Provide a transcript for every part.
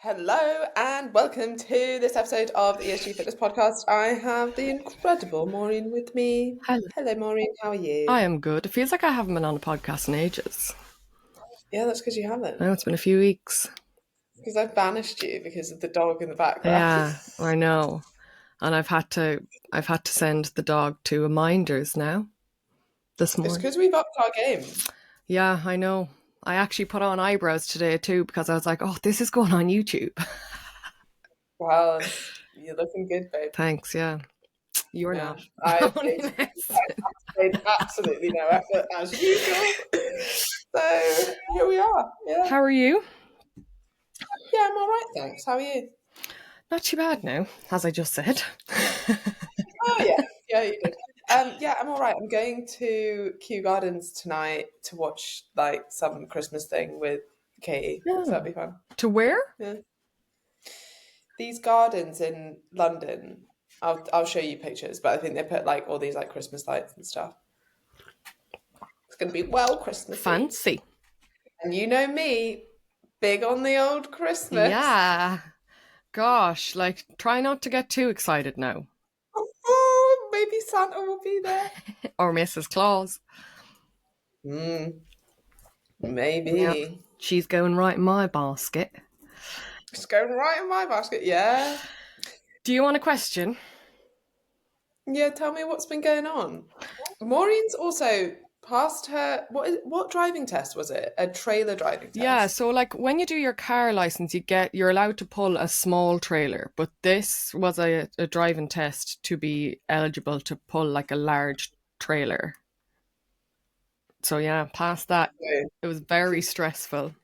Hello and welcome to this episode of the ESG Fitness Podcast. I have the incredible Maureen with me. Hello. Hello, Maureen. How are you? I am good. It feels like I haven't been on a podcast in ages. Yeah, that's because you haven't. I know it's been a few weeks. Because I've banished you because of the dog in the background. Yeah, I know. And I've had to send the dog to a minders now this It's morning. because we've upped our game. Yeah, I know. I actually put on eyebrows today too because I was like, oh, this is going on YouTube. Well, you're looking good, babe. Thanks, yeah. You're Yeah, not. I've Only made absolutely no effort as usual. So here we are. Yeah, How are you? yeah, I'm all right, thanks. How are you? Not too bad now, as I just said. Oh yeah, you did. Yeah, I'm all right. I'm going to Kew Gardens tonight to watch like some Christmas thing with Katie. So that'll be fun. To where? Yeah. These gardens in London, I'll show you pictures, but I think they put like all these like Christmas lights and stuff. It's gonna be well Christmassy. Fancy. And you know me, big on the old Christmas. Yeah. Gosh, like try not to get too excited now. Oh, maybe Santa will be there. Or Mrs. Claus. Maybe. Yep. She's going right in my basket. It's going right in my basket, yeah. Do you want a question? Yeah, tell me what's been going on. Maureen's also passed her what driving test was it? A trailer driving test. Yeah, so like when you do your car license, you're allowed to pull a small trailer, but this was a driving test to be eligible to pull like a large trailer. So yeah, past that. It was very stressful.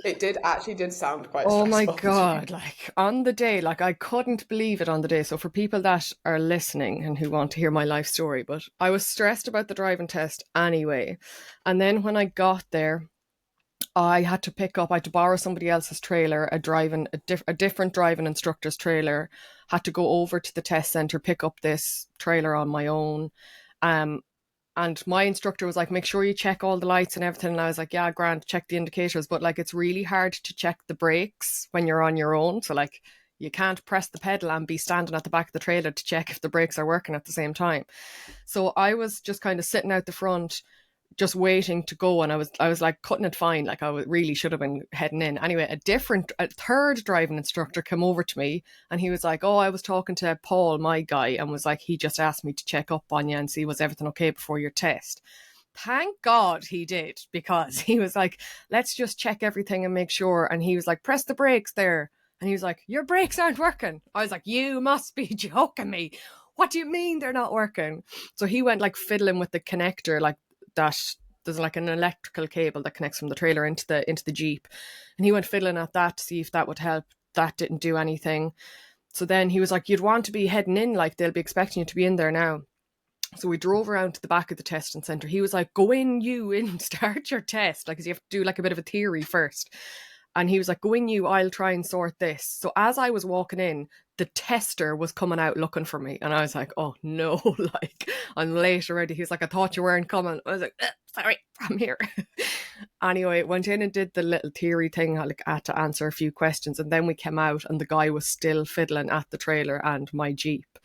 It did sound quite Oh stressful. my God, like on the day, like I couldn't believe it on the day. So for people that are listening and who want to hear my life story, but I was stressed about the driving test anyway. And then when I got there, I had to borrow somebody else's trailer, a different driving instructor's trailer, had to go over to the test centre, pick up this trailer on my own. And my instructor was like, make sure you check all the lights and everything. And I was like, yeah, grand, check the indicators. But like, it's really hard to check the brakes when you're on your own. So like, you can't press the pedal and be standing at the back of the trailer to check if the brakes are working at the same time. So I was just kind of sitting out the front, just waiting to go, and I was like cutting it fine, like I really should have been heading in. Anyway, a third driving instructor came over to me and he was like, oh, I was talking to Paul, my guy, and was like, he just asked me to check up on you and see was everything okay before your test. Thank God he did, because he was like, let's just check everything and make sure. And he was like, press the brakes there. And he was like, your brakes aren't working. I was like, you must be joking me. What do you mean they're not working? So he went like fiddling with the connector, like that there's like an electrical cable that connects from the trailer into the Jeep, and he went fiddling at that to see if that would help. That didn't do anything. So then he was like, you'd want to be heading in, like they'll be expecting you to be in there now. So we drove around to the back of the testing centre. He was like, go in, start your test, like, 'cause you have to do like a bit of a theory first. And he was like, go in you, I'll try and sort this. So as I was walking in, the tester was coming out looking for me. And I was like, oh no, like I'm late already. He was like, I thought you weren't coming. I was like, sorry, I'm here. Anyway, went in and did the little theory thing. I had to answer a few questions. And then we came out and the guy was still fiddling at the trailer and my Jeep.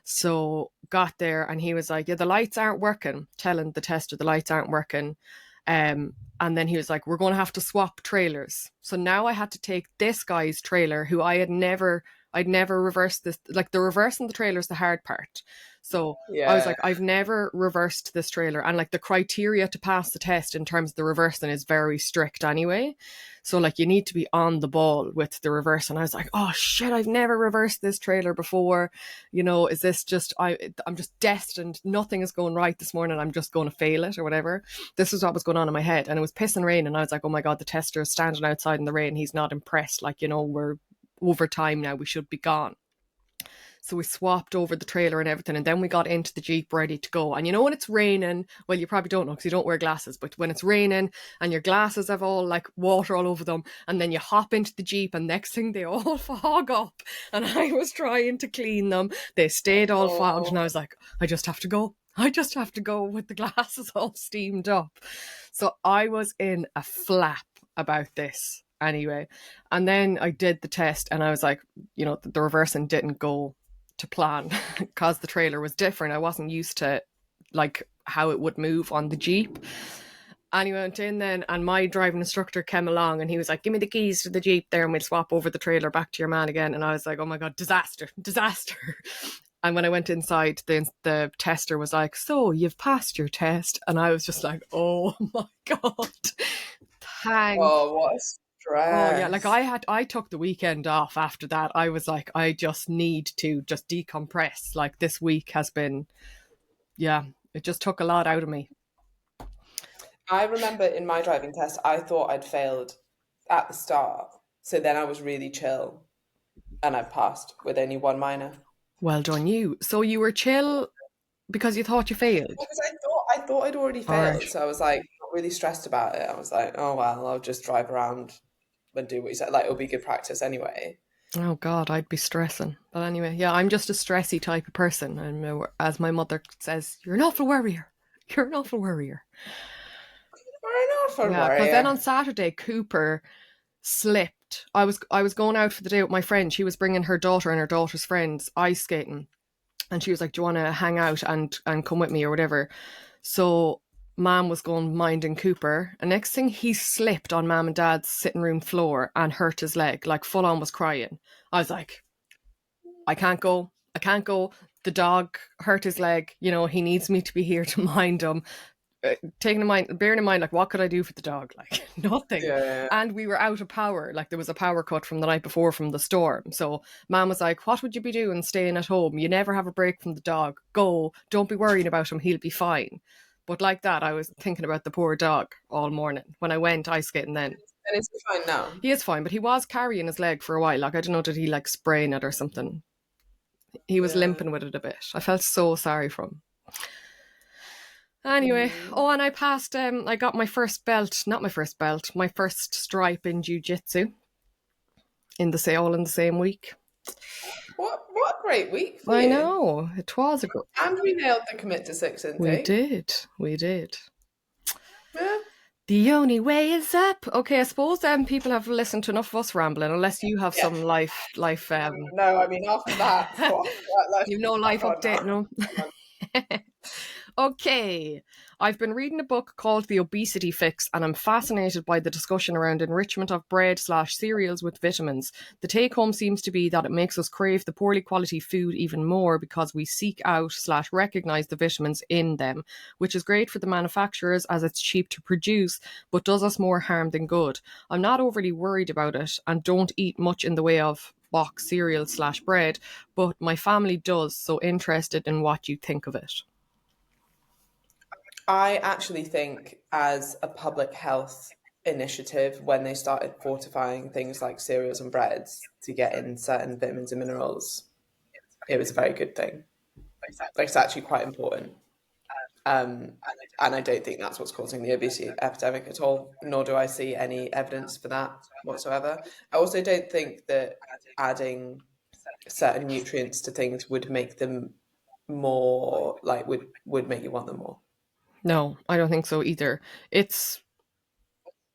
So got there and he was like, yeah, the lights aren't working. Telling the tester the lights aren't working. And then he was like, we're going to have to swap trailers. So now I had to take this guy's trailer, who I'd never reversed this. Like the reversing the trailer is the hard part. So yeah. I was like, I've never reversed this trailer. And like the criteria to pass the test in terms of the reversing is very strict anyway. So like you need to be on the ball with the reverse. And I was like, oh shit, I've never reversed this trailer before. You know, is this just, I'm just destined. Nothing is going right this morning. I'm just going to fail it or whatever. This was what was going on in my head. And it was pissing rain. And I was like, oh my God, the tester is standing outside in the rain. He's not impressed. Like, you know, we're over time now. We should be gone. So we swapped over the trailer and everything. And then we got into the Jeep ready to go. And you know, when it's raining, well, you probably don't know because you don't wear glasses, but when it's raining and your glasses have all like water all over them, and then you hop into the Jeep and next thing they all fog up. And I was trying to clean them. They stayed all fogged. And I was like, I just have to go with the glasses all steamed up. So I was in a flap about this. anyway. And then I did the test and I was like, you know, the reversing didn't go to plan because the trailer was different. I wasn't used to like how it would move on the Jeep. And he went in then, and my driving instructor came along and he was like, give me the keys to the Jeep there and we'll swap over the trailer back to your man again. And I was like, oh my God, disaster. And when I went inside, the tester was like, so you've passed your test. And I was just like, oh my God, thank. Oh, what a Oh yeah, like stress. I took the weekend off after that. I was like, I just need to just decompress. Like this week has been, yeah, it just took a lot out of me. I remember in my driving test, I thought I'd failed at the start. So then I was really chill and I passed with only one minor. Well done you. So you were chill because you thought you failed. Because I thought I'd already All right. failed. So I was like not really stressed about it. I was like, oh well, I'll just drive around and do what you said. Like it'll be good practice anyway. Oh God, I'd be stressing. But anyway, yeah, I'm just a stressy type of person. And as my mother says, you're an awful worrier. You're an awful worrier. Fair enough, for Yeah, because then on warrior. Saturday, Cooper slipped. I was going out for the day with my friend. She was bringing her daughter and her daughter's friends ice skating, and she was like, "Do you want to hang out and come with me or whatever?" So Mom was going minding Cooper, and next thing he slipped on Mom and Dad's sitting room floor and hurt his leg, like full on was crying. I was like, I can't go. I can't go. The dog hurt his leg. You know, he needs me to be here to mind him. Bearing in mind, like, what could I do for the dog? Like, nothing. Yeah. And we were out of power. Like, there was a power cut from the night before from the storm. So, Mom was like, what would you be doing staying at home? You never have a break from the dog. Go. Don't be worrying about him. He'll be fine. But like that, I was thinking about the poor dog all morning when I went ice skating then. And it's fine now. He is fine, but he was carrying his leg for a while. Like, I don't know, did he like sprain it or something? He was Yeah. limping with it a bit. I felt so sorry for him. Anyway, Mm. oh, and I passed. I got my first belt, not my first belt, my first stripe in jiu-jitsu all in the same week. What a great week for I you. know it was a good. And we nailed the commit to six, didn't We we? did, we did. Yeah. The only way is up. Okay, I suppose people have listened to enough of us rambling, unless you have Yeah. some life. No, I mean after that, let's You've no life crack on update, now. no. Okay, I've been reading a book called The Obesity Fix, and I'm fascinated by the discussion around enrichment of bread/cereals with vitamins. The take home seems to be that it makes us crave the poorly quality food even more because we seek out/recognize the vitamins in them, which is great for the manufacturers as it's cheap to produce, but does us more harm than good. I'm not overly worried about it and don't eat much in the way of box cereal/bread, but my family does, so interested in what you think of it. I actually think as a public health initiative, when they started fortifying things like cereals and breads to get in certain vitamins and minerals, it was a very good thing. Like it's actually quite important. Um, and I don't think that's what's causing the obesity epidemic at all, nor do I see any evidence for that whatsoever. I also don't think that adding certain nutrients to things would make them more like would make you want them more. No, I don't think so either. It's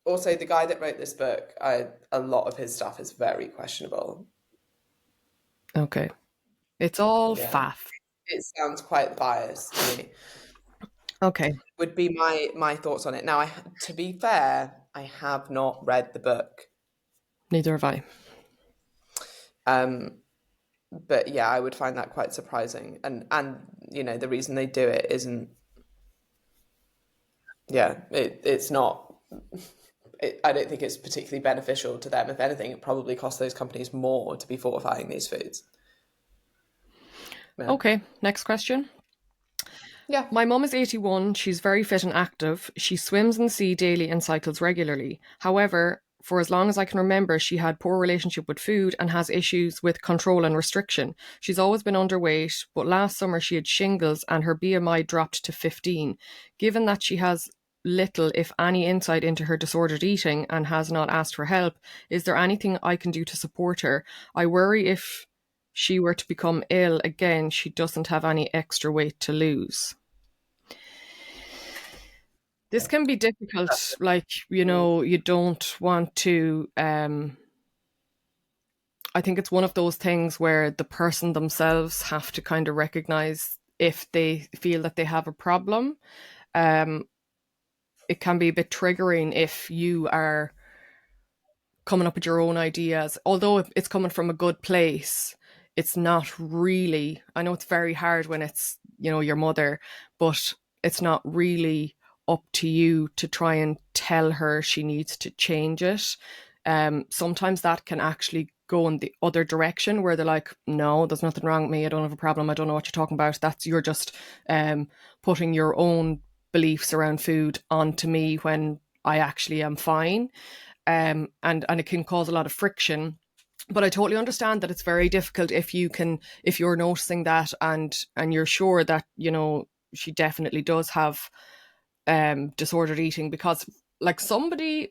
Also, the guy that wrote this book, a lot of his stuff is very questionable. okay. It's all Yeah, faff. it sounds quite biased to me. Okay. Would be my thoughts on it. Now, to be fair, I have not read the book, Neither have I. um, but yeah, I would find that quite surprising. And you know, the reason they do it isn't. Yeah, it's not. I don't think it's particularly beneficial to them. If anything, it probably costs those companies more to be fortifying these foods. Yeah. Okay, next question. Yeah. My mum is 81. She's very fit and active. She swims in the sea daily and cycles regularly. However, for as long as I can remember, she had poor relationship with food and has issues with control and restriction. She's always been underweight, but last summer she had shingles and her BMI dropped to 15. Given that she has little, if any, insight into her disordered eating and has not asked for help, is there anything I can do to support her? I worry if she were to become ill again, she doesn't have any extra weight to lose. This can be difficult, like, you don't want to I think it's one of those things where the person themselves have to kind of recognize if they feel that they have a problem. Um, it can be a bit triggering if you are coming up with your own ideas. Although it's coming from a good place, it's not really. I know it's very hard when it's, your mother, but it's not really up to you to try and tell her she needs to change it. Sometimes that can actually go in the other direction where they're like, no, there's nothing wrong with me. I don't have a problem. I don't know what you're talking about. You're just putting your own beliefs around food onto me when I actually am fine. And it can cause a lot of friction. But I totally understand that it's very difficult if you're noticing that and you're sure that she definitely does have disordered eating, because like somebody's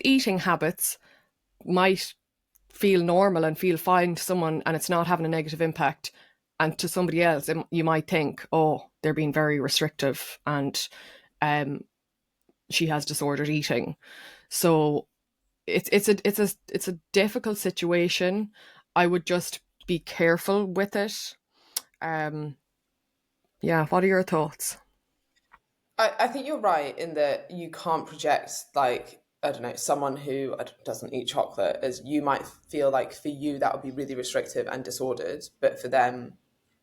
eating habits might feel normal and feel fine to someone, and it's not having a negative impact. And to somebody else, you might think, oh, they're being very restrictive, and she has disordered eating. So it's a difficult situation. I would just be careful with it. Um, yeah. What are your thoughts? I think you're right in that you can't project, like, I don't know, someone who doesn't eat chocolate, as you might feel like for you that would be really restrictive and disordered, but for them,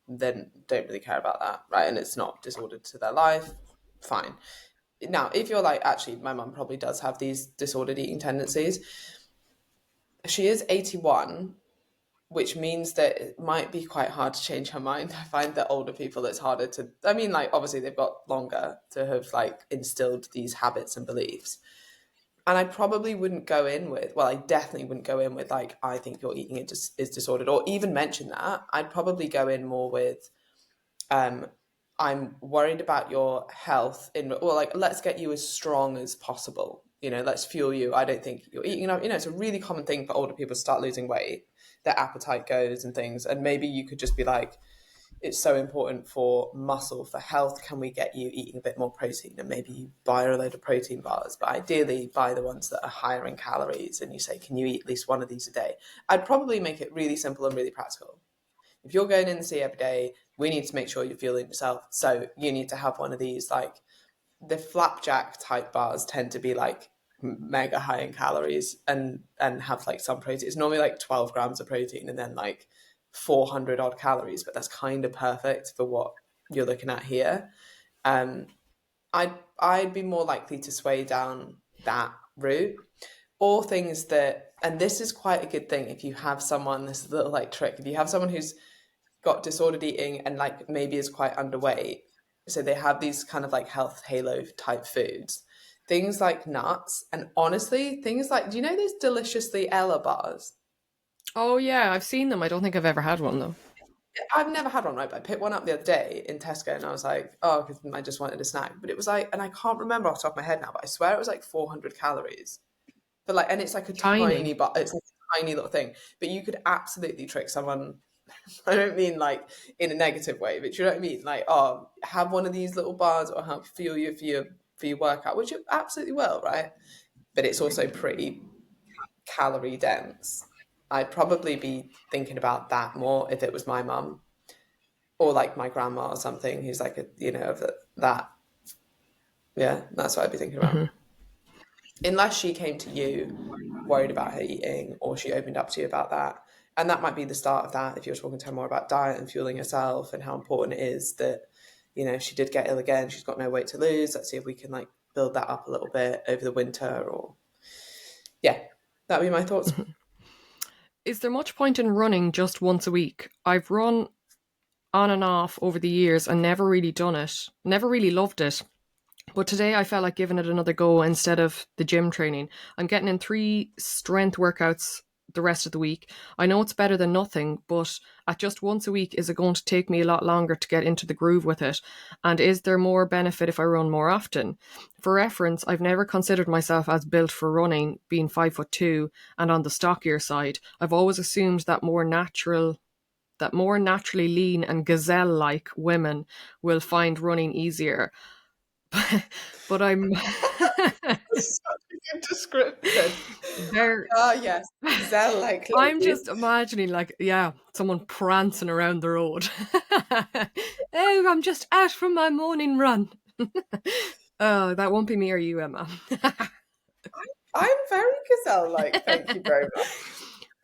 then don't really care about that, right? And it's not disordered to their life, fine. Now, if you're like, actually, my mum probably does have these disordered eating tendencies, she is 81, which means that it might be quite hard to change her mind. I find that older people, it's harder to, I mean, like, obviously they've got longer to have like instilled these habits and beliefs. And I probably wouldn't go in with, well, I definitely wouldn't go in with like, I think your eating is disordered, or even mention that. I'd probably go in more with, um, I'm worried about your health or like, let's get you as strong as possible. Let's fuel you. I don't think you're eating enough. It's a really common thing for older people to start losing weight. Their appetite goes and things. And maybe you could just be like, it's so important for muscle, for health. Can we get you eating a bit more protein? And maybe you buy a load of protein bars, but ideally buy the ones that are higher in calories. And you say, can you eat at least one of these a day? I'd probably make it really simple and really practical. If you're going in to see every day, we need to make sure you're fueling yourself. So you need to have one of these, like the flapjack type bars tend to be like mega high in calories and have like some protein. It's normally like 12 grams of protein and then like 400 odd calories, but that's kind of perfect for what you're looking at here. Um, I'd be more likely to sway down that route, or things that, and this is quite a good thing if you have someone, this is a little like trick, if you have someone who's got disordered eating and like maybe is quite underweight, so they have these kind of like health halo type foods, things like nuts, and honestly things like, do you know those deliciously Ella bars? Oh yeah, I've seen them. I don't think I've ever had one though. I've never had one, right? But I picked one up the other day in Tesco and I was like, oh, because I just wanted a snack. But it was like, and I can't remember off the top of my head now, but I swear it was like 400 calories. But like, and it's like a Tiny. tiny, but it's like a tiny little thing. But you could absolutely trick someone. I don't mean like in a negative way, but you know what I mean? Like, oh, have one of these little bars or help fuel you for your workout, which you absolutely will, right? But it's also pretty calorie dense. I'd probably be thinking about that more if it was my mum or like my grandma or something who's like of that. Yeah, that's what I'd be thinking about. Hmm. Unless she came to you worried about her eating or she opened up to you about that. And that might be the start of that if you're talking to her more about diet and fueling herself and how important it is that, if she did get ill again, she's got no weight to lose. Let's see if we can like build that up a little bit over the winter or yeah, that'd be my thoughts. Hmm. Is there much point in running just once a week? I've run on and off over the years and never really done it. Never really loved it. But today I felt like giving it another go instead of the gym training. I'm getting in 3 strength workouts the rest of the week. I know it's better than nothing, but at just once a week, is it going to take me a lot longer to get into the groove with it? And is there more benefit if I run more often? For reference, I've never considered myself as built for running, being 5'2" and on the stockier side. I've always assumed that more naturally lean and gazelle like women will find running easier. but I'm That's such a good description. there. Ah, yes, gazelle-like I'm lady. just imagining, like, yeah, someone prancing around the road. Oh, I'm just out from my morning run. Oh, that won't be me or you, Emma. I'm very gazelle-like, thank you very much.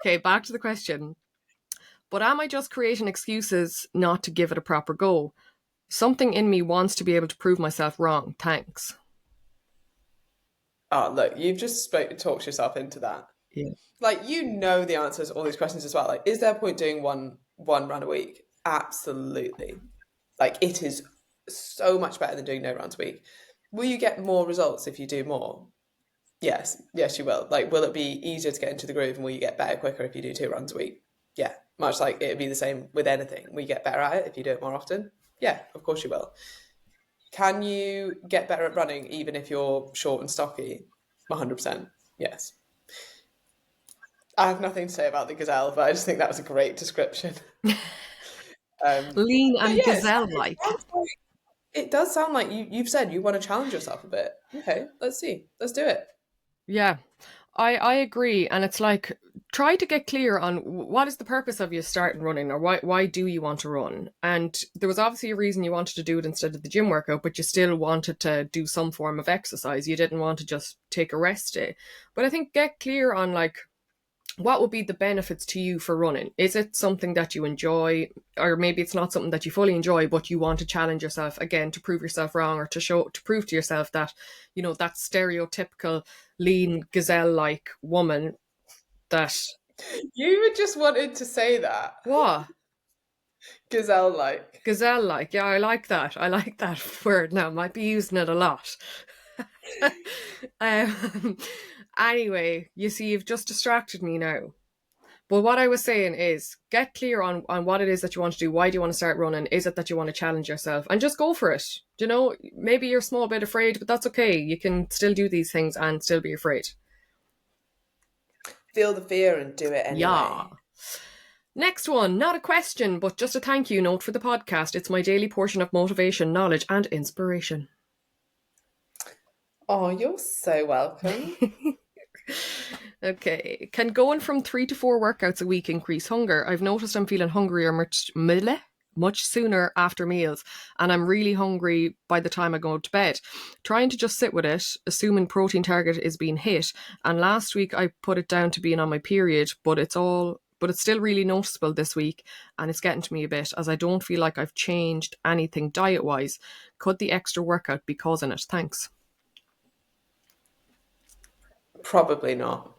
Okay, back to the question. But am I just creating excuses not to give it a proper go? Something in me wants to be able to prove myself wrong. Thanks. Oh, look, you've just talked yourself into that. Yeah. Like, you know the answers to all these questions as well. Like, is there a point doing one run a week? Absolutely. Like, it is so much better than doing no runs a week. Will you get more results if you do more? Yes, yes, you will. Like, will it be easier to get into the groove, and will you get better quicker if you do 2 runs a week? Yeah, much like it'd be the same with anything. Will you get better at it if you do it more often? Yeah, of course you will. Can you get better at running even if you're short and stocky? 100%. Yes. I have nothing to say about the gazelle, but I just think that was a great description. Lean But and yes, gazelle like. it does sound like you've said you want to challenge yourself a bit. Okay, let's see. Let's do it. Yeah, I agree. And it's like, try to get clear on what is the purpose of you starting running, or why do you want to run? And there was obviously a reason you wanted to do it instead of the gym workout, but you still wanted to do some form of exercise. You didn't want to just take a rest day. But I think get clear on, like, what would be the benefits to you for running? Is it something that you enjoy, or maybe it's not something that you fully enjoy, but you want to challenge yourself again to prove yourself wrong, or to prove to yourself that, that stereotypical lean gazelle like woman that You were just wanted to say that. what Gazelle like. gazelle like. Yeah, I like that. I like that word now. Might be using it a lot. um, anyway, you see, you've just distracted me now. But what I was saying is, get clear on what it is that you want to do. Why do you want to start running? Is it that you want to challenge yourself? And just go for it. Maybe you're a small bit afraid, but that's okay. You can still do these things and still be afraid. Feel the fear and do it Yeah. anyway. Next one, not a question, but just a thank you note for the podcast. It's my daily portion of motivation, knowledge, and inspiration. Oh, you're so welcome. Okay. Can going from 3 to 4 workouts a week increase hunger? I've noticed I'm feeling hungrier much sooner after meals, and I'm really hungry by the time I go to bed. Trying to just sit with it, assuming protein target is being hit. And last week I put it down to being on my period, but it's still really noticeable this week, and it's getting to me a bit, as I don't feel like I've changed anything diet-wise. Could the extra workout be causing it? Thanks. Probably not.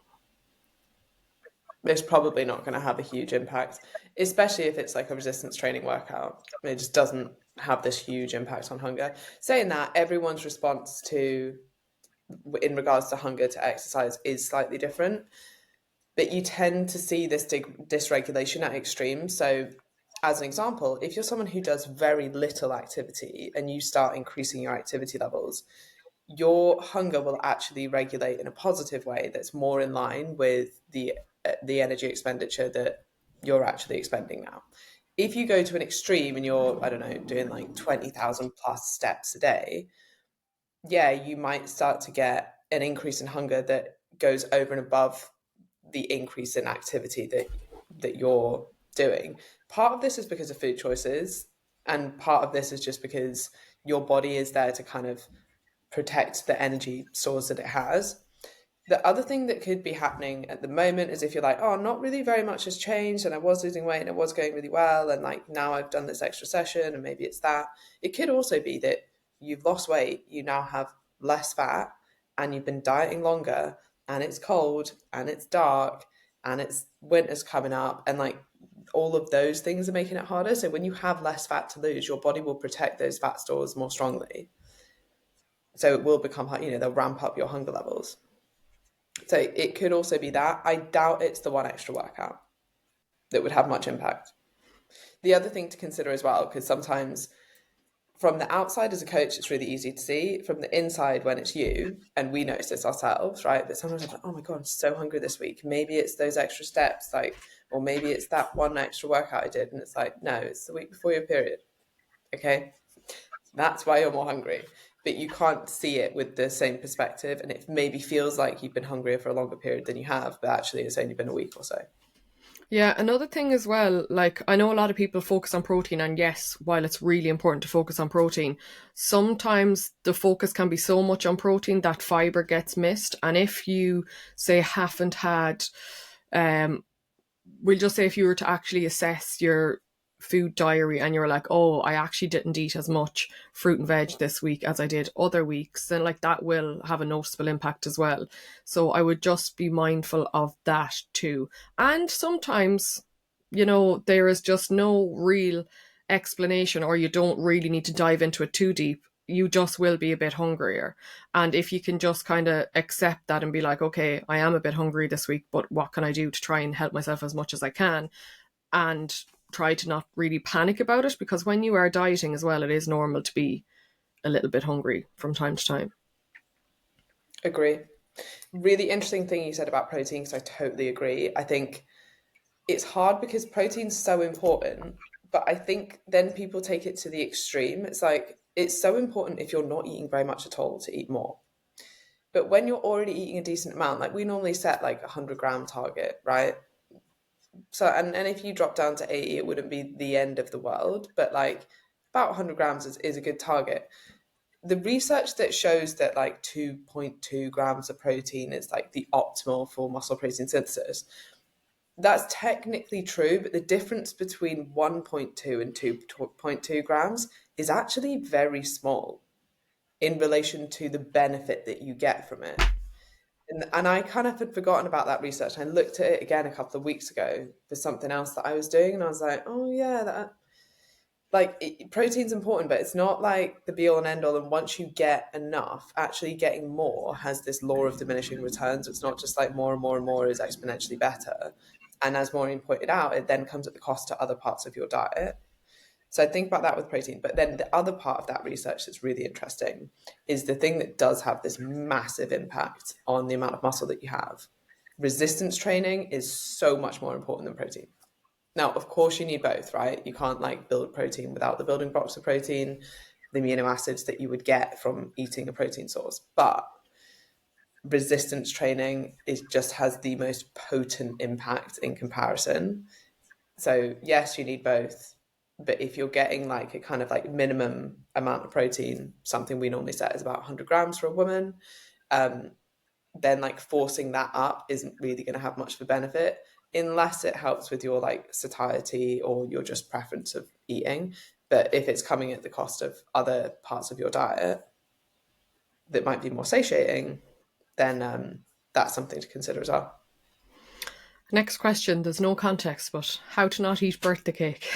It's probably not going to have a huge impact, especially if it's like a resistance training workout. It just doesn't have this huge impact on hunger. Saying that, everyone's response in regards to hunger to exercise is slightly different, but you tend to see this dysregulation at extremes. So, as an example, if you're someone who does very little activity and you start increasing your activity levels, your hunger will actually regulate in a positive way that's more in line with the energy expenditure that you're actually expending now. If you go to an extreme and you're, I don't know, doing like 20,000 plus steps a day, yeah, you might start to get an increase in hunger that goes over and above the increase in activity that you're doing. Part of this is because of food choices, and part of this is just because your body is there to kind of protect the energy stores that it has. The other thing that could be happening at the moment is if you're like, oh, not really very much has changed, and I was losing weight and it was going really well, and like now I've done this extra session and maybe it's that. It could also be that you've lost weight, you now have less fat, and you've been dieting longer, and it's cold and it's dark and it's winter's coming up, and like all of those things are making it harder. So when you have less fat to lose, your body will protect those fat stores more strongly. So it will become, they'll ramp up your hunger levels. So it could also be that. I doubt it's the one extra workout that would have much impact. The other thing to consider as well, because sometimes from the outside as a coach, it's really easy to see. From the inside, when it's you, and we notice this ourselves, right? That sometimes I'm like, oh my God, I'm so hungry this week. Maybe it's those extra steps, or maybe it's that one extra workout I did. And it's like, no, it's the week before your period. Okay. That's why you're more hungry. but you can't see it with the same perspective, and it maybe feels like you've been hungrier for a longer period than you have, but actually it's only been a week or so. Yeah, another thing as well, like I know a lot of people focus on protein, and yes, while it's really important to focus on protein, sometimes the focus can be so much on protein that fiber gets missed. And if you say haven't had, um, we'll just say if you were to actually assess your food diary and you're like, oh, I actually didn't eat as much fruit and veg this week as I did other weeks, then like that will have a noticeable impact as well. So I would just be mindful of that too. And sometimes, there is just no real explanation, or you don't really need to dive into it too deep. You just will be a bit hungrier. And if you can just kind of accept that and be like, okay, I am a bit hungry this week, but what can I do to try and help myself as much as I can? And try to not really panic about it, because when you are dieting as well, it is normal to be a little bit hungry from time to time. Agree. Really interesting thing you said about protein, because I totally agree. I think it's hard because protein's so important, but I think then people take it to the extreme. It's like it's so important if you're not eating very much at all to eat more. But when you're already eating a decent amount, like we normally set like 100-gram target, right? So and if you drop down to 80, it wouldn't be the end of the world, but like about 100 grams is a good target. The research that shows that like 2.2 grams of protein is like the optimal for muscle protein synthesis, that's technically true, but the difference between 1.2 and 2.2 grams is actually very small in relation to the benefit that you get from it. And I kind of had forgotten about that research. I looked at it again a couple of weeks ago for something else that I was doing, and I was like, oh, yeah, that like protein's important, but it's not like the be all and end all. And once you get enough, actually getting more has this law of diminishing returns. It's not just like more and more and more is exponentially better. And as Maureen pointed out, it then comes at the cost to other parts of your diet. So I think about that with protein. But then the other part of that research that's really interesting is the thing that does have this massive impact on the amount of muscle that you have. Resistance training is so much more important than protein. Now, of course, you need both, right? You can't like build protein without the building blocks of protein, the amino acids that you would get from eating a protein source. But resistance training is just has the most potent impact in comparison. So yes, you need both. But if you're getting like a kind of like minimum amount of protein, something we normally set is about 100 grams for a woman, um, then like forcing that up isn't really going to have much of a benefit unless it helps with your like satiety or your just preference of eating. But if it's coming at the cost of other parts of your diet that might be more satiating, then that's something to consider as well. Next question, there's no context, but how to not eat birthday cake.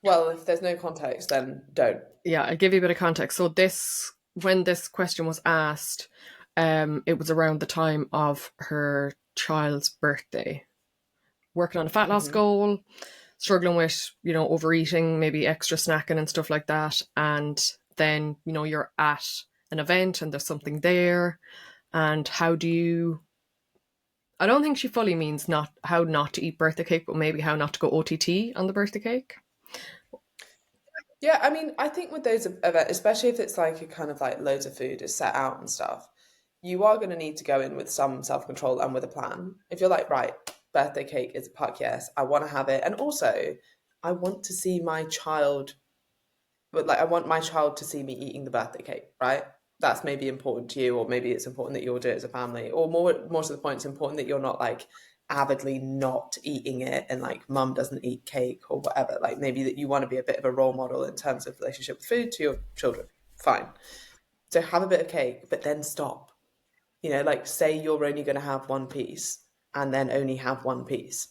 Well, if there's no context, then don't. Yeah, I'll give you a bit of context. So when this question was asked, it was around the time of her child's birthday. Working on a fat loss Mm-hmm. goal, struggling with, overeating, maybe extra snacking and stuff like that. And then, you're at an event and there's something there. And how do you, I don't think she fully means not how not to eat birthday cake, but maybe how not to go OTT on the birthday cake. Yeah, I mean, I think with those events, especially if it's like a kind of like loads of food is set out and stuff, you are going to need to go in with some self control and with a plan. If you're like, right, birthday cake is a puck, yes, I want to have it. And also, I want to see my child, but like, I want my child to see me eating the birthday cake, right? That's maybe important to you, or maybe it's important that you'll do it as a family, or more to the point, it's important that you're not like avidly not eating it and like mum doesn't eat cake or whatever. Like maybe that you want to be a bit of a role model in terms of relationship with food to your children. Fine. So have a bit of cake, but then stop. Like say you're only going to have one piece and then only have one piece.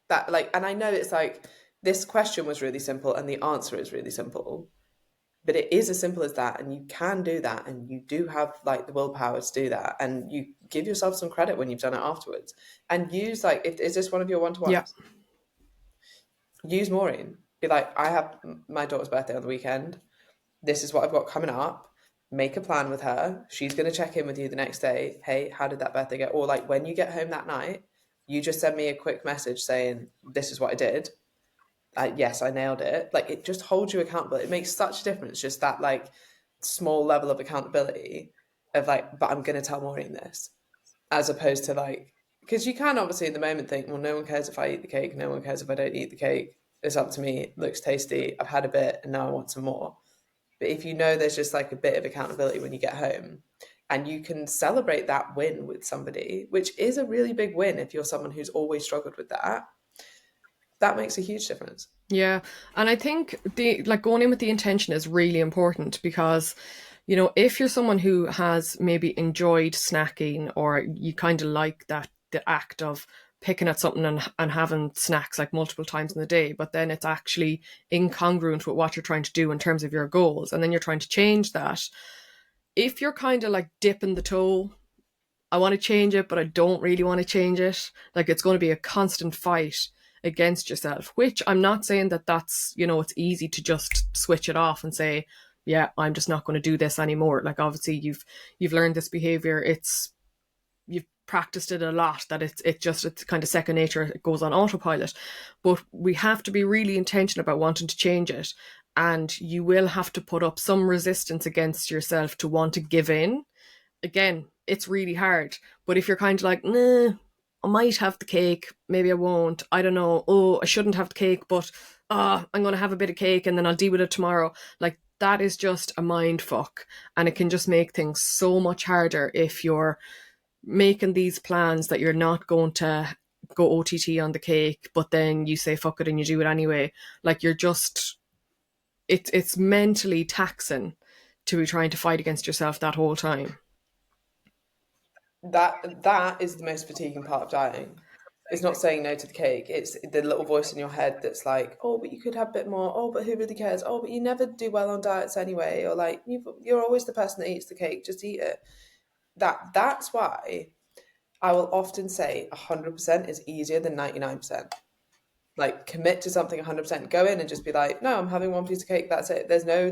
That like, and I know it's like this question was really simple and the answer is really simple, but it is as simple as that, and you can do that, and you do have like the willpower to do that, and you give yourself some credit when you've done it afterwards, and use like, if is this one of your Yeah. one-to-ones, use Maureen. Be like, I have my daughter's birthday on the weekend, this is what I've got coming up. Make a plan with her. She's going to check in with you the next day. Hey, how did that birthday go? Or like when you get home that night, you just send me a quick message saying, this is what I did. yes, I nailed it. Like, it just holds you accountable. It makes such a difference, just that like small level of accountability of like, but I'm going to tell Maureen this, as opposed to like, because you can obviously in the moment think, well, no one cares if I eat the cake, no one cares if I don't eat the cake. It's up to me. It looks tasty. I've had a bit and now I want some more. But if you know there's just like a bit of accountability when you get home, and you can celebrate that win with somebody, which is a really big win if you're someone who's always struggled with that, that makes a huge difference. Yeah. And I think the like going in with the intention is really important because, you know, if you're someone who has maybe enjoyed snacking or you kind of like that the act of picking at something and having snacks like multiple times in the day, but then it's actually incongruent with what you're trying to do in terms of your goals, and then you're trying to change that. If you're kind of like dipping the toe, I want to change it, but I don't really want to change it. Like it's going to be a constant fight against yourself, which I'm not saying that that's, you know, it's easy to just switch it off and say, yeah, I'm just not going to do this anymore. Like obviously you've learned this behavior. You've practiced it a lot that it's kind of second nature. It goes on autopilot, but we have to be really intentional about wanting to change it. And you will have to put up some resistance against yourself to want to give in. Again, it's really hard. But if you're kind of like, nah, I might have the cake, maybe I won't, I don't know, oh, I shouldn't have the cake, but I'm going to have a bit of cake and then I'll deal with it tomorrow. Like, that is just a mind fuck. And it can just make things so much harder if you're making these plans that you're not going to go OTT on the cake, but then you say fuck it and you do it anyway. Like, you're just, it's mentally taxing to be trying to fight against yourself that whole time. That is the most fatiguing part of dieting. It's not saying no to the cake. It's the little voice in your head that's like, oh, but you could have a bit more. Oh, but who really cares? Oh, but you never do well on diets anyway. Or like, you're always the person that eats the cake. Just eat it. That's why I will often say 100% is easier than 99%. Like, commit to something 100%. Go in and just be like, no, I'm having one piece of cake. That's it. There's no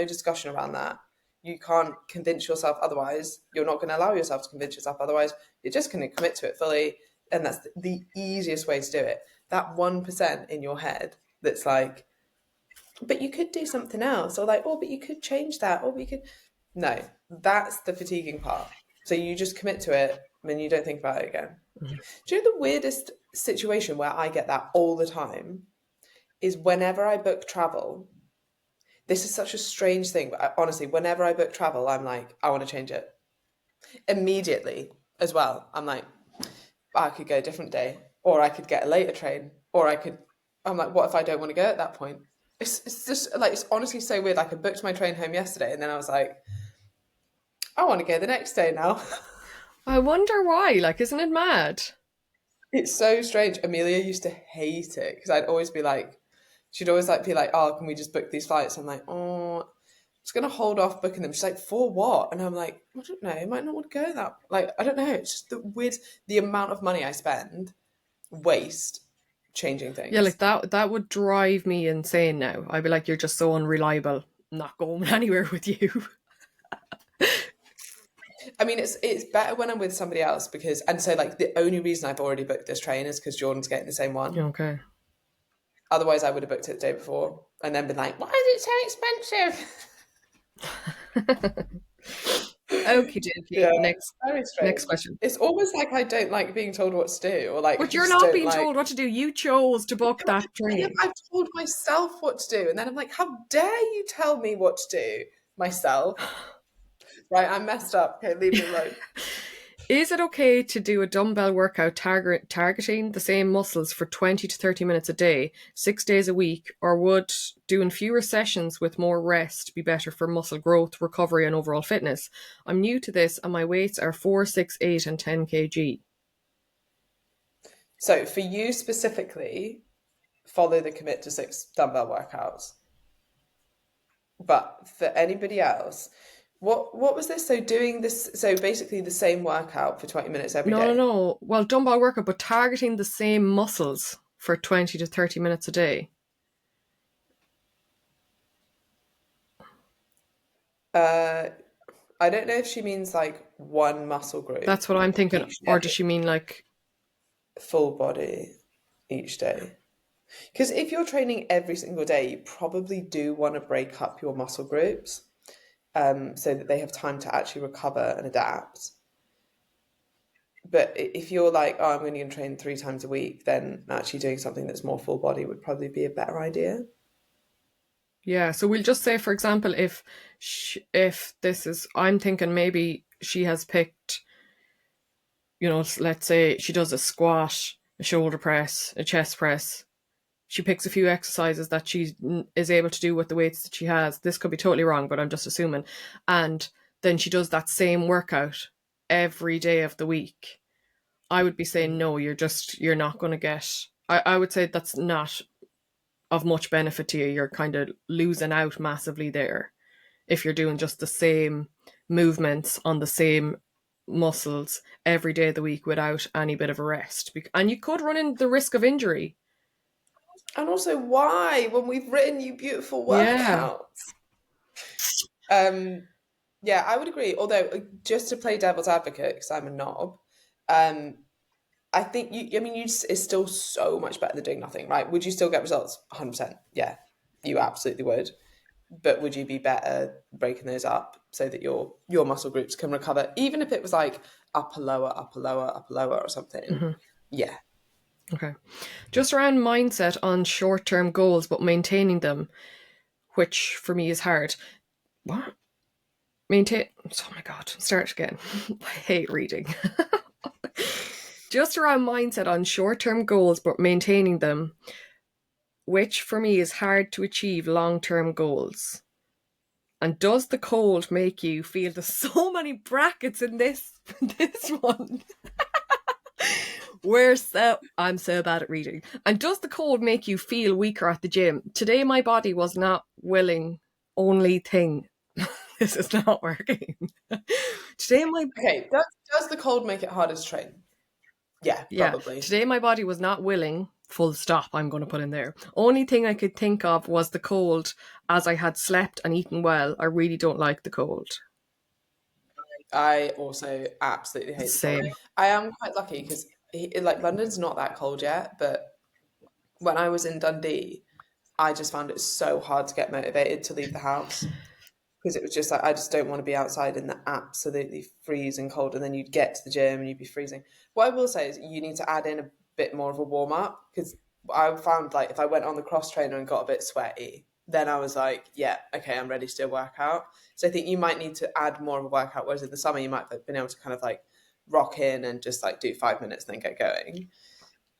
discussion around that. You can't convince yourself otherwise. You're not going to allow yourself to convince yourself otherwise. You're just going to commit to it fully. And that's the easiest way to do it. That 1% in your head that's like, but you could do something else. Or like, oh, but you could change that. Or you could. No, that's the fatiguing part. So you just commit to it and you don't think about it again. Do you know the weirdest situation where I get that all the time is whenever I book travel. This is such a strange thing, but honestly, whenever I book travel, I'm like, I want to change it immediately as well. I'm like, I could go a different day, or I could get a later train, or I'm like, what if I don't want to go at that point? It's just like, it's honestly so weird. Like, I booked my train home yesterday, and then I was like, I want to go the next day now. I wonder why. Like, isn't it mad? It's so strange. Amelia used to hate it because I'd always be like, she'd always like be like, "Oh, can we just book these flights?" I'm like, "Oh, I'm just gonna hold off booking them." She's like, "For what?" And I'm like, "I don't know. I might not want to go that. Like, I don't know. It's just the amount of money I spend waste changing Yeah, like things." that would drive me insane now. I'd be like, you're just so unreliable. I'm not going anywhere with you. I mean, it's better when I'm with somebody else because, and so like the only reason I've already booked this train is because Jordan's getting the same one. Okay. Otherwise, I would have booked it the day before and then been like, "Why is it so expensive?" Okie dokie. Yeah, Next very next strange. question. It's almost like I don't like being told what to do, or like I But you're just not don't being like. told what to do. You chose to book that Yeah, train. I've told myself what to do, and then I'm like, how dare you tell me what to do myself? Right, I'm messed up. Okay, leave me alone. Is it okay to do a dumbbell workout targeting the same muscles for 20 to 30 minutes a day, 6 days a week, or would doing fewer sessions with more rest be better for muscle growth, recovery, and overall fitness? I'm new to this and my weights are 4, 6, 8, and 10 kg. So for you specifically, follow the commit to six dumbbell workouts. But for anybody else, what was this? So doing this, so basically the same workout for 20 minutes every No, no, day. no. Well, dumbbell workout, but targeting the same muscles for 20 to 30 minutes a day. Uh, I don't know if she means like one muscle group That's what I'm thinking. each Or day, does she mean like, full body each day. Because if you're training every single day, you probably do want to break up your muscle groups so that they have time to actually recover and adapt. But if you're like, oh, I'm only going to train 3 times a week, then actually doing something that's more full body would probably be a better idea. Yeah, so we'll just say, for example, if this is, I'm thinking maybe she has picked, let's say she does a squat, a shoulder press, a chest press. She picks a few exercises that she is able to do with the weights that she has. This could be totally wrong, but I'm just assuming. And then she does that same workout every day of the week. I would be saying, no, you're not going to get, I would say that's not of much benefit to you. You're kind of losing out massively there if you're doing just the same movements on the same muscles every day of the week without any bit of a rest. And you could run in the risk of injury. And also, why, when we've written you beautiful Yeah. workouts? Yeah, I would agree. Although, just to play devil's advocate, because I'm a knob, I think it's still so much better than doing nothing, right? Would you still get results? 100%. Yeah, you absolutely would. But would you be better breaking those up so that your muscle groups can recover, even if it was like upper, lower, upper, lower, upper, lower, or something? Mm-hmm. Yeah. Okay. Just around mindset on short-term goals, but maintaining them, which for me is hard. What? Oh my God, start again. I hate reading. Just around mindset on short-term goals, but maintaining them, which for me is hard to achieve long-term goals. And does the cold make you feel there's so many brackets in this one? I'm so bad at reading. And does the cold make you feel weaker at the gym? Today my body was not willing. Only thing. This is not working. Okay, does the cold make it harder to train? Yeah, probably. Today my body was not willing. Full stop, I'm going to put in there. Only thing I could think of was the cold, as I had slept and eaten well. I really don't like the cold. I also absolutely hate the cold. Same. I am quite lucky because like London's not that cold yet, but when I was in Dundee, I just found it so hard to get motivated to leave the house because it was just like I just don't want to be outside in the absolutely freezing cold, and then you'd get to the gym and you'd be freezing. What I will say is you need to add in a bit more of a warm up because I found like if I went on the cross trainer and got a bit sweaty, then I was like, yeah, okay, I'm ready to do a workout. So I think you might need to add more of a workout, whereas in the summer you might have been able to kind of like rock in and just like do 5 minutes and then get going.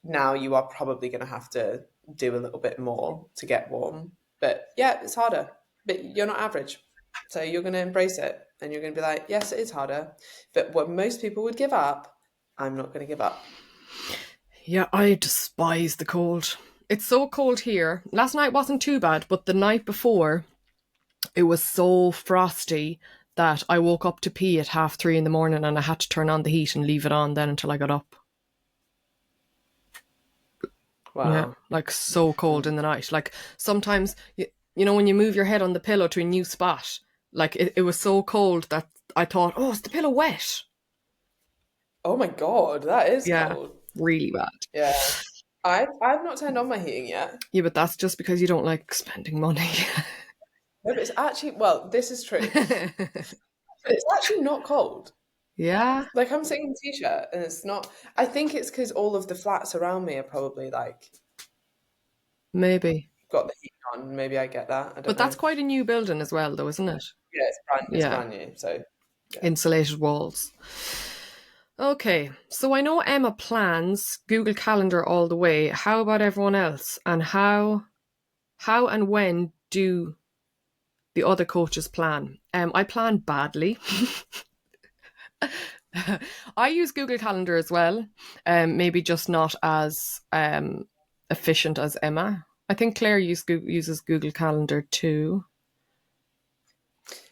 Now you are probably going to have to do a little bit more to get warm. But yeah, it's harder. But you're not average. So you're going to embrace it and you're going to be like, yes, it is harder. But what most people would give up, I'm not going to give up. Yeah, I despise the cold. It's so cold here. Last night wasn't too bad, but the night before, it was so frosty that I woke up to pee at 3:30 in the morning and I had to turn on the heat and leave it on then until I got up. Wow. Yeah, like so cold in the night. Like sometimes, when you move your head on the pillow to a new spot, like it was so cold that I thought, oh, is the pillow wet? Oh my God, that is Yeah, cold. really bad. Yeah. I've not turned on my heating yet. Yeah, but that's just because you don't like spending money. No, but it's actually, well, this is true. But it's actually not cold. Yeah, Like I'm sitting in a t-shirt and it's not. I think it's because all of the flats around me are probably like maybe. got the heat on. Maybe I get that. I But don't that's know. quite a new building as well, though, isn't it? Yeah, it's Yeah, brand new. So yeah. insulated walls. Okay, so I know Emma plans Google Calendar all the way. How about everyone else? And how and when do the other coaches plan? I plan badly. I use Google Calendar as well. Maybe just not as efficient as Emma. I think Claire uses Google Calendar too.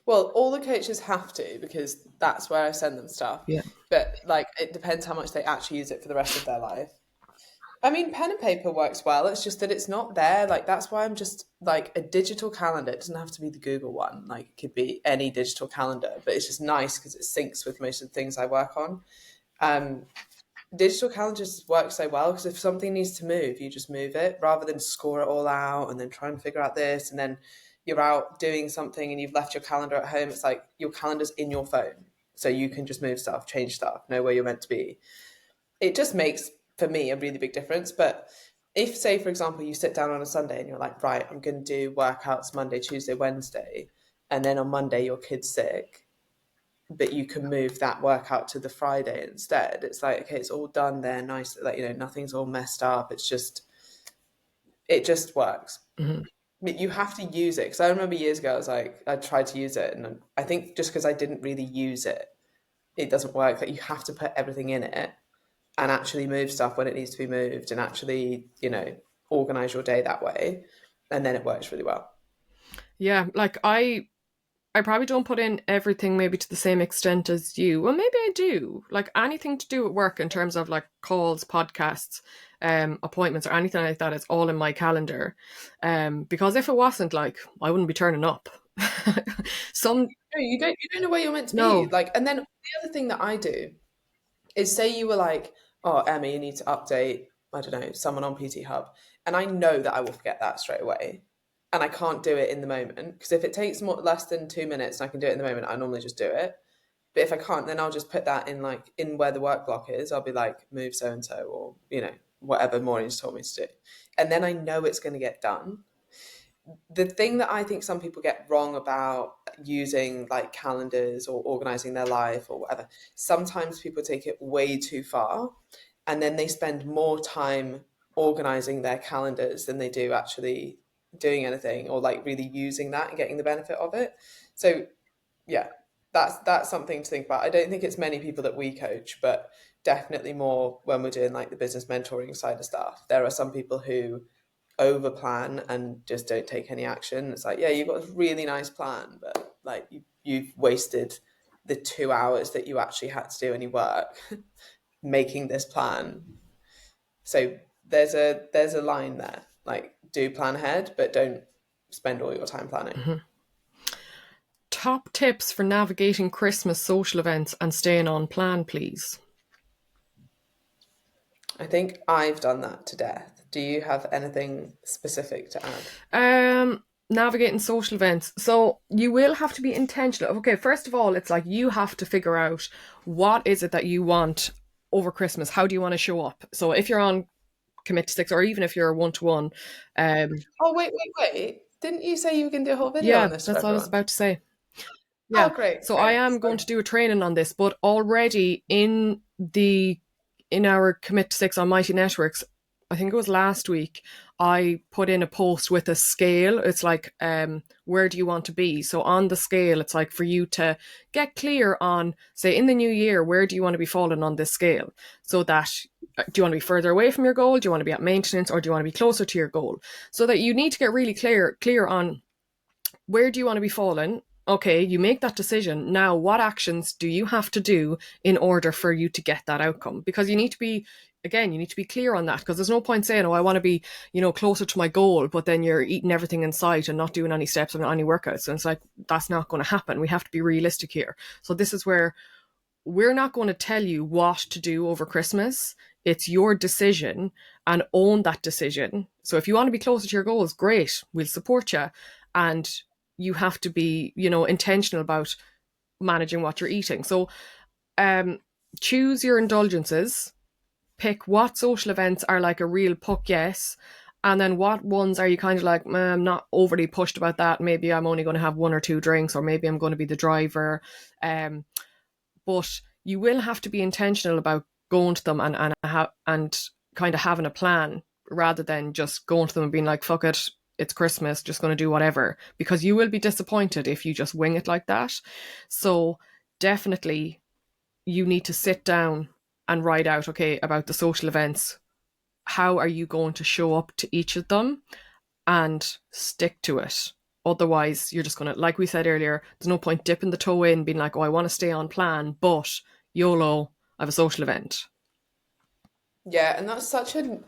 Well, all the coaches have to because that's where I send them stuff. Yeah. But like, it depends how much they actually use it for the rest of their life. I mean, pen and paper works well. It's just that it's not there. Like, that's why I'm just like a digital calendar. It doesn't have to be the Google one. Like, it could be any digital calendar, but it's just nice because it syncs with most of the things I work on. Um, digital calendars work so well because if something needs to move, you just move it rather than score it all out and then try and figure out this. And then you're out doing something and you've left your calendar at home. It's like your calendar's in your phone. So you can just move stuff, change stuff, know where you're meant to be. It just makes, for me, a really big difference. But if, say, for example, you sit down on a Sunday and you're like, right, I'm going to do workouts Monday, Tuesday, Wednesday, and then on Monday your kid's sick, but you can move that workout to the Friday instead. It's like, okay, it's all done there, nice, like, nothing's all messed up. It just works. Mm-hmm. But you have to use it. Because I remember years ago, I tried to use it, and I think just because I didn't really use it, it doesn't work. Like you have to put everything in it and actually move stuff when it needs to be moved and actually, organize your day that way. And then it works really well. Yeah, like I probably don't put in everything maybe to the same extent as you. Well, maybe I do. Like anything to do with work in terms of like calls, podcasts, appointments or anything like that, it's all in my calendar. Because if it wasn't, like, I wouldn't be turning up. Some No, you don't know where you're meant to be. no. Like, and then the other thing that I do is say you were like, oh, Emma, you need to update, I don't know, someone on PT Hub. And I know that I will forget that straight away. And I can't do it in the moment. Because if it takes less than 2 minutes and I can do it in the moment, I normally just do it. But if I can't, then I'll just put that in where the work block is. I'll be like, move so and so, or, whatever Maureen's told me to do. And then I know it's going to get done. The thing that I think some people get wrong about using like calendars or organizing their life or whatever, sometimes people take it way too far and then they spend more time organizing their calendars than they do actually doing anything or like really using that and getting the benefit of it. So yeah, that's something to think about. I don't think it's many people that we coach, but definitely more when we're doing like the business mentoring side of stuff. There are some people who over plan and just don't take any action. It's like, yeah, you've got a really nice plan, but like you've wasted the 2 hours that you actually had to do any work making this plan. So there's a line there. Like do plan ahead, but don't spend all your time planning. Mm-hmm. Top tips for navigating Christmas social events and staying on plan, please. I think I've done that to death. Do you have anything specific to add? Navigating social events. So you will have to be intentional. Okay, first of all, it's like you have to figure out what is it that you want over Christmas. How do you want to show up? So if you're on Commit to Six, or even if you're one-to-one. Oh, wait. Didn't you say you were going to do a whole video Yeah, on this that's what I was about to say. Oh, Yeah. great. So I am going to do a training on this, but already in our Commit to Six on Mighty Networks, I think it was last week, I put in a post with a scale. It's like, where do you want to be? So on the scale, it's like for you to get clear on, say, in the new year, where do you want to be falling on this scale? So that, do you want to be further away from your goal? Do you want to be at maintenance, or do you want to be closer to your goal? So that you need to get really clear on where do you want to be falling. Okay, you make that decision. Now, what actions do you have to do in order for you to get that outcome? Because you need to be clear on that, because there's no point saying, oh, I want to be, closer to my goal, but then you're eating everything in sight and not doing any steps and any workouts. And it's like, that's not going to happen. We have to be realistic here. So this is where we're not going to tell you what to do over Christmas. It's your decision, and own that decision. So if you want to be closer to your goals, great, we'll support you. And you have to be, intentional about managing what you're eating. So choose your indulgences, pick what social events are like a real puck yes, and then what ones are you kind of like, I'm not overly pushed about that. Maybe I'm only going to have one or two drinks, or maybe I'm going to be the driver. But you will have to be intentional about going to them and kind of having a plan, rather than just going to them and being like, fuck it, it's Christmas, just going to do whatever, because you will be disappointed if you just wing it like that. So definitely you need to sit down and write out, okay, about the social events, how are you going to show up to each of them, and stick to it. Otherwise, you're just going to, like we said earlier, there's no point dipping the toe in, being like, oh, I want to stay on plan, but YOLO, I have a social event. Yeah, and that's such a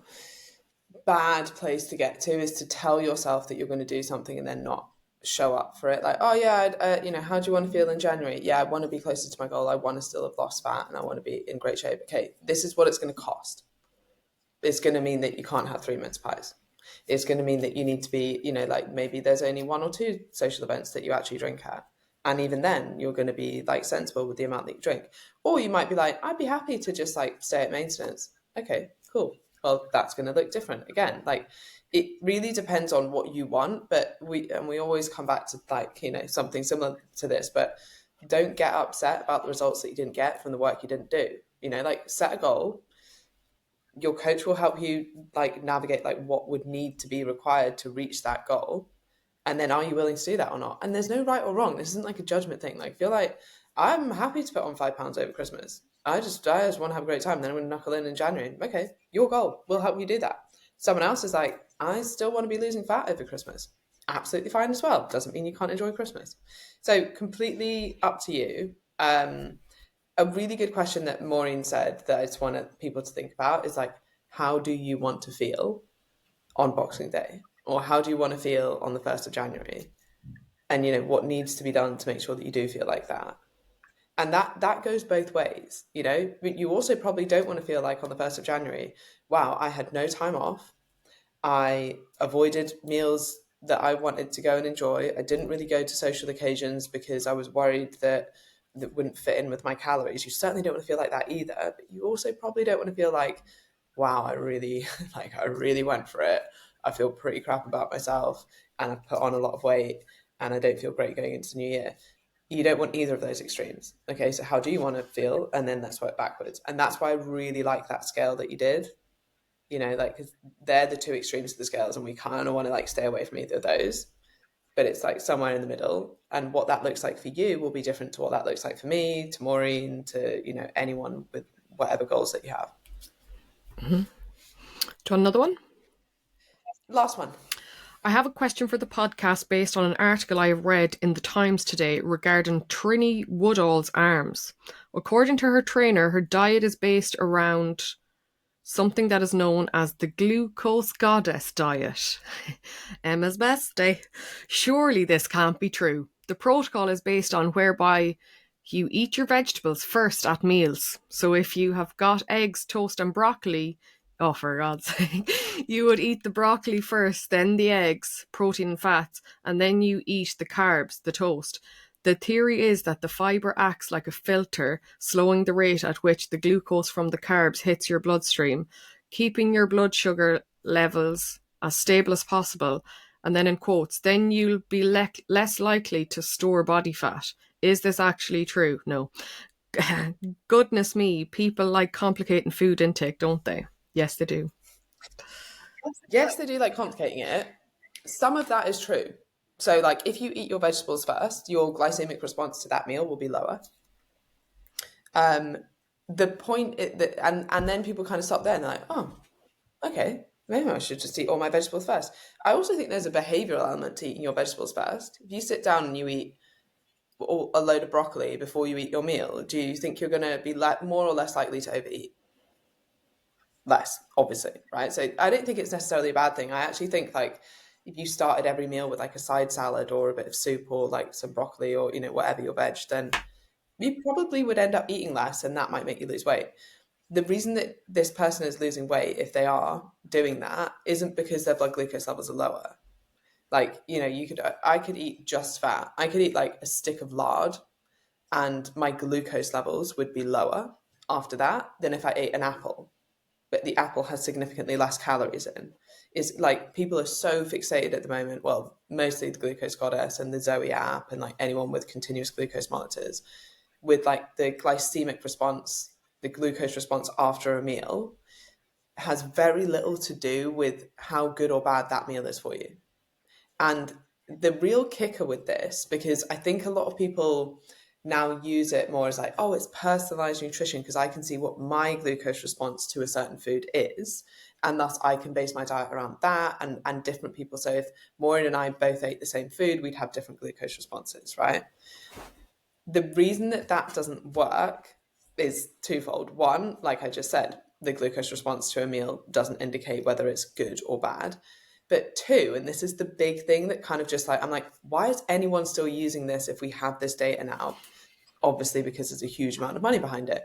bad place to get to, is to tell yourself that you're going to do something and then not. show up for it. Like, oh yeah, how do you want to feel in January? Yeah, I want to be closer to my goal. I want to still have lost fat and I want to be in great shape. Okay, this is what it's going to cost. It's going to mean that you can't have 3 mince pies. It's going to mean that you need to be, like maybe there's only 1 or 2 social events that you actually drink at. And even then, you're going to be like sensible with the amount that you drink. Or you might be like, I'd be happy to just like stay at maintenance. Okay, cool. Well, that's going to look different. Again, like it really depends on what you want. But we always come back to like, something similar to this, but don't get upset about the results that you didn't get from the work you didn't do. Like set a goal. Your coach will help you like navigate like what would need to be required to reach that goal, and then are you willing to do that or not? And there's no right or wrong. This isn't like a judgment thing. Like feel like I'm happy to put on 5 pounds over Christmas. I just want to have a great time. Then I'm going to knuckle in January. Okay, your goal, will help you do that. Someone else is like, I still want to be losing fat over Christmas. Absolutely fine as well. Doesn't mean you can't enjoy Christmas. So completely up to you. A really good question that Maureen said that I just wanted people to think about is like, how do you want to feel on Boxing Day? Or how do you want to feel on the 1st of January? And, what needs to be done to make sure that you do feel like that? And that goes both ways, But you also probably don't want to feel like on the 1st of January, wow, I had no time off. I avoided meals that I wanted to go and enjoy. I didn't really go to social occasions because I was worried that wouldn't fit in with my calories. You certainly don't want to feel like that either, but you also probably don't want to feel like, wow, I really I really went for it. I feel pretty crap about myself and I've put on a lot of weight and I don't feel great going into the new year. You don't want either of those extremes. Okay, so how do you want to feel? And then let's work backwards. And that's why I really like that scale that you did. Like, cause they're the 2 extremes of the scales and we kind of want to like stay away from either of those, but it's like somewhere in the middle, and what that looks like for you will be different to what that looks like for me, to Maureen, to anyone with whatever goals that you have. Mm-hmm. Do you want another one? Last one. I have a question for the podcast based on an article I have read in the Times today regarding Trinny Woodall's arms. According to her trainer, her diet is based around something that is known as the glucose goddess diet. Emma's bestie. Surely this can't be true. The protocol is based on whereby you eat your vegetables first at meals. So if you have got eggs, toast and broccoli, oh, for God's sake, you would eat the broccoli first, then the eggs, protein and fats, and then you eat the carbs, the toast. The theory is that the fibre acts like a filter, slowing the rate at which the glucose from the carbs hits your bloodstream, keeping your blood sugar levels as stable as possible. And then in quotes, then you'll be less likely to store body fat. Is this actually true? No. Goodness me, people like complicating food intake, don't they? Yes, they do. Yes, they do like complicating it. Some of that is true. So, like, if you eat your vegetables first, your glycemic response to that meal will be lower. The point that, and then people kind of stop there and they're like, oh, okay, maybe I should just eat all my vegetables first. I also think there's a behavioral element to eating your vegetables first. If you sit down and you eat a load of broccoli before you eat your meal, do you think you're going to be more or less likely to overeat? Less, obviously, right? So I don't think it's necessarily a bad thing. I actually think like if you started every meal with like a side salad or a bit of soup or like some broccoli or whatever your veg, then you probably would end up eating less and that might make you lose weight. The reason that this person is losing weight, if they are doing that, isn't because their blood glucose levels are lower. Like, I could eat just fat. I could eat like a stick of lard and my glucose levels would be lower after that than if I ate an apple. But the apple has significantly less calories in. Is like people are so fixated at the moment. Well, mostly the Glucose Goddess and the Zoe app and like anyone with continuous glucose monitors, with like the glycemic response, the glucose response after a meal has very little to do with how good or bad that meal is for you. And the real kicker with this, because I think a lot of people now use it more as like, oh, it's personalized nutrition because I can see what my glucose response to a certain food is. And thus I can base my diet around that and different people. So if Maureen and I both ate the same food, we'd have different glucose responses, right? The reason that doesn't work is twofold. One, like I just said, the glucose response to a meal doesn't indicate whether it's good or bad. But two, and this is the big thing that kind of just like, I'm like, why is anyone still using this if we have this data now? Obviously, because there's a huge amount of money behind it.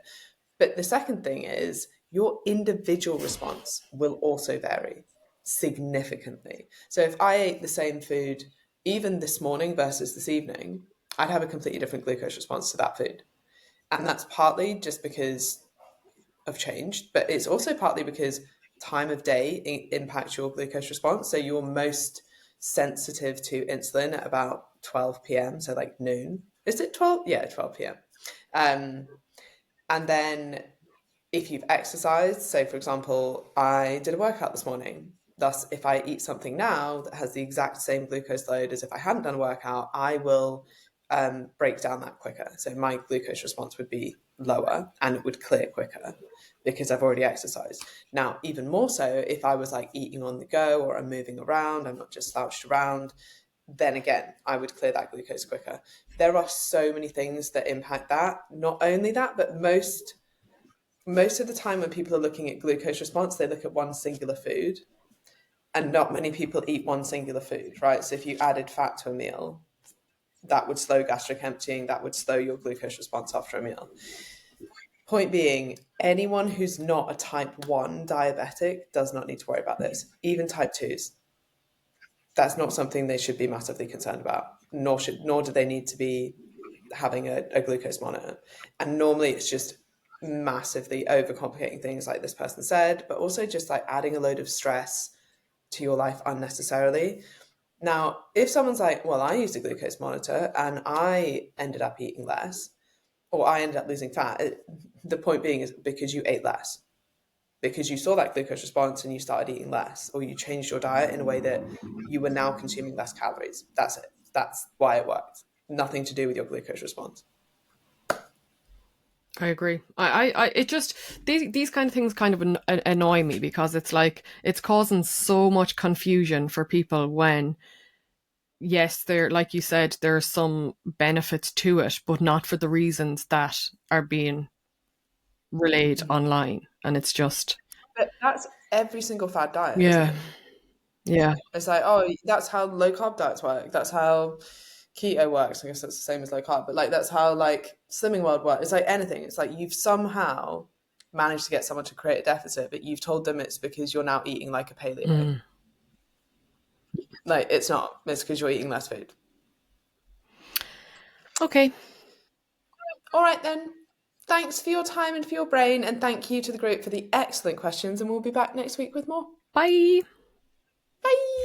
But the second thing is your individual response will also vary significantly. So if I ate the same food even this morning versus this evening, I'd have a completely different glucose response to that food. And that's partly just because of change, but it's also partly because time of day impacts your glucose response. So you're most sensitive to insulin at about 12 p.m. So like noon. Is it 12? Yeah, 12 p.m. And then if you've exercised, so for example, I did a workout this morning. Thus, if I eat something now that has the exact same glucose load as if I hadn't done a workout, I will break down that quicker. So my glucose response would be lower and it would clear quicker because I've already exercised. Now, even more so, if I was like eating on the go or I'm moving around, I'm not just slouched around, then again, I would clear that glucose quicker. There are so many things that impact that. Not only that, but most of the time when people are looking at glucose response, they look at one singular food, and not many people eat one singular food, right? So if you added fat to a meal, that would slow gastric emptying, that would slow your glucose response after a meal. Point being, anyone who's not a type 1 diabetic does not need to worry about this. Even type 2s. That's not something they should be massively concerned about, nor do they need to be having a glucose monitor. And normally it's just massively overcomplicating things like this person said, but also just like adding a load of stress to your life unnecessarily. Now, if someone's like, well, I used a glucose monitor and I ended up eating less, or I ended up losing fat, the point being is because you ate less, because you saw that glucose response and you started eating less, or you changed your diet in a way that you were now consuming less calories. That's it. That's why it worked. Nothing to do with your glucose response. I agree. It just these kind of things kind of annoy me because it's like it's causing so much confusion for people when, yes, there, like you said, there are some benefits to it, but not for the reasons that are being relayed online, and it's just But that's every single fad diet, isn't yeah, it? yeah, It's like, oh, that's how low carb diets work. That's how keto works. I guess that's the same as low carb, but like that's how like Slimming World works. It's like anything. It's like you've somehow managed to get someone to create a deficit, but you've told them it's because you're now eating like a paleo. Like it's not. It's because you're eating less food. okay, All right then. Thanks for your time and for your brain, and thank you to the group for the excellent questions. And we'll be back next week with more. bye. Bye.